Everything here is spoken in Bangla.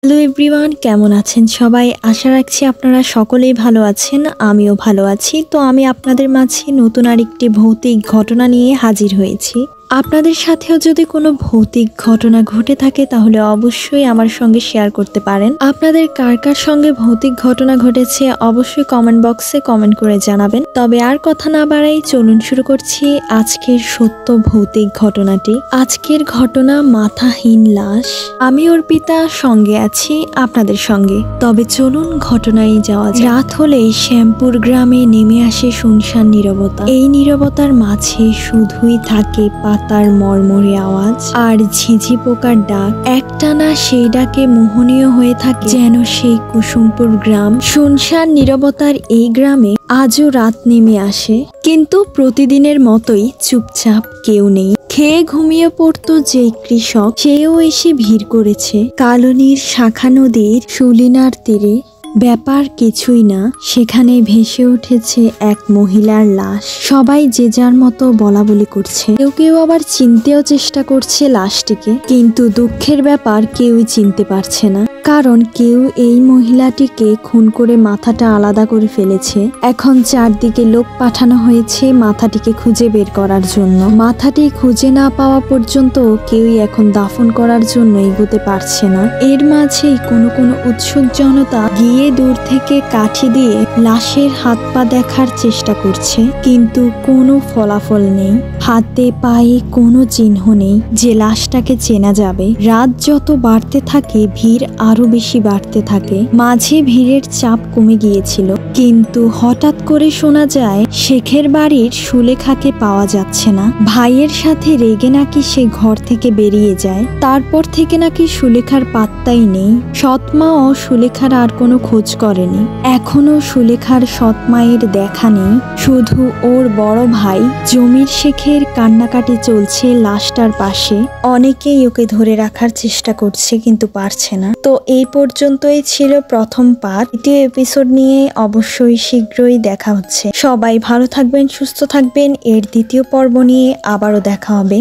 হ্যালো এভরিওয়ান, কেমন আছেন সবাই? আশা রাখছি আপনারা সকলেই ভালো আছেন। আমিও ভালো আছি। তো আমি আপনাদের মাঝে নতুন আরেকটি ভৌতিক ঘটনা নিয়ে হাজির হয়েছি। আপনাদের সাথেও যদি কোনো ভৌতিক ঘটনা ঘটে থাকে তাহলে অবশ্যই আমার সঙ্গে শেয়ার করতে পারেন। আপনাদের কার কার সঙ্গে ভৌতিক ঘটনা ঘটেছে অবশ্যই কমেন্ট বক্সে কমেন্ট করে জানাবেন। তবে আর কথা না বাড়াই চলুন শুরু করছি আজকের সত্য ভৌতিক ঘটনাটি। আজকের ঘটনা মাথাহীন লাশ। আমি অর্পিতা সঙ্গে আছি আপনাদের সঙ্গে। তবে চলুন ঘটনায় যাওয়া যাক। রাত হলেই শ্যামপুর গ্রামে নেমে আসে শুনশান নীরবতা। এই নীরবতার মাঝে শুধুই থাকে পাতার মরমরে আওয়াজ আর ঝিঝি পোকার ডাক। একটানা সেই ডাকে মোহনীয় হয়ে থাকে যেন সেই কুসুমপুর গ্রাম। শুনশান নীরবতার এই গ্রামে আজও রাত নেমে আসে, কিন্তু প্রতিদিনের মতোই চুপচাপ, কেউ নেই। খেয়ে ঘুমিয়ে পড়তো যে কৃষক, সেও এসে ভিড় করেছে কালনীর শাখা নদীর সুলিনার তীরে। ব্যাপার কিছুই না, সেখানে ভেসে উঠেছে এক মহিলার লাশ। সবাই যে যার মতো বলা বলি করছে, কেউ কেউ আবার চিনতেও চেষ্টা করছে লাশটিকে, কিন্তু দুঃখের ব্যাপার কেউই চিনতে পারছে না, কারণ কেউ এই মহিলাটিকে খুন করে মাথাটা আলাদা করে ফেলেছে। এখন চারদিকে লোক পাঠানো হয়েছে মাথাটিকে খুঁজে বের করার জন্য। মাথাটি খুঁজে না পাওয়া পর্যন্ত কেউই এখন দাফন করার জন্য এগোতে পারছে না। এর মাঝেই কোনো কোনো উৎসুক জনতা গিয়ে দূর থেকে কাঠি দিয়ে লাশের হাত পা দেখার চেষ্টা করছে, কিন্তু কোনো ফলাফল নেই। হাতে পায়ে কোনো চিহ্ন নেই যে লাশটাকে চেনা যাবে। রাত যত বাড়তে থাকে ভিড় আরো বেশি বাড়তে থাকে। মাঝে ভিড়ের চাপ কমে গিয়েছিল, কিন্তু হঠাৎ করে শোনা যায় শেখের বাড়ির সুলেখাকে পাওয়া যাচ্ছে না। ভাইয়ের সাথে রেগে নাকি সে ঘর থেকে বেরিয়ে যায়। তারপর থেকে নাকি সুলেখার পাত্তাই নেই। সৎমা ও সুলেখার আর কোনো খোঁজ করেনি। এখনো সুলেখার সৎমায়ের দেখা নেই, শুধু ওর বড় ভাই জমির শেখের কান্নাকাটি চলছে লাশটার পাশে। অনেকেই ওকে ধরে রাখার চেষ্টা করছে কিন্তু পারছে না। তো এই পর্যন্তই ছিল প্রথম পার্ট। দ্বিতীয় এপিসোড নিয়ে অবশ্যই শীঘ্রই দেখা হচ্ছে। সবাই ভালো থাকবেন, সুস্থ থাকবেন। এর দ্বিতীয় পর্ব নিয়ে আবারও দেখা হবে।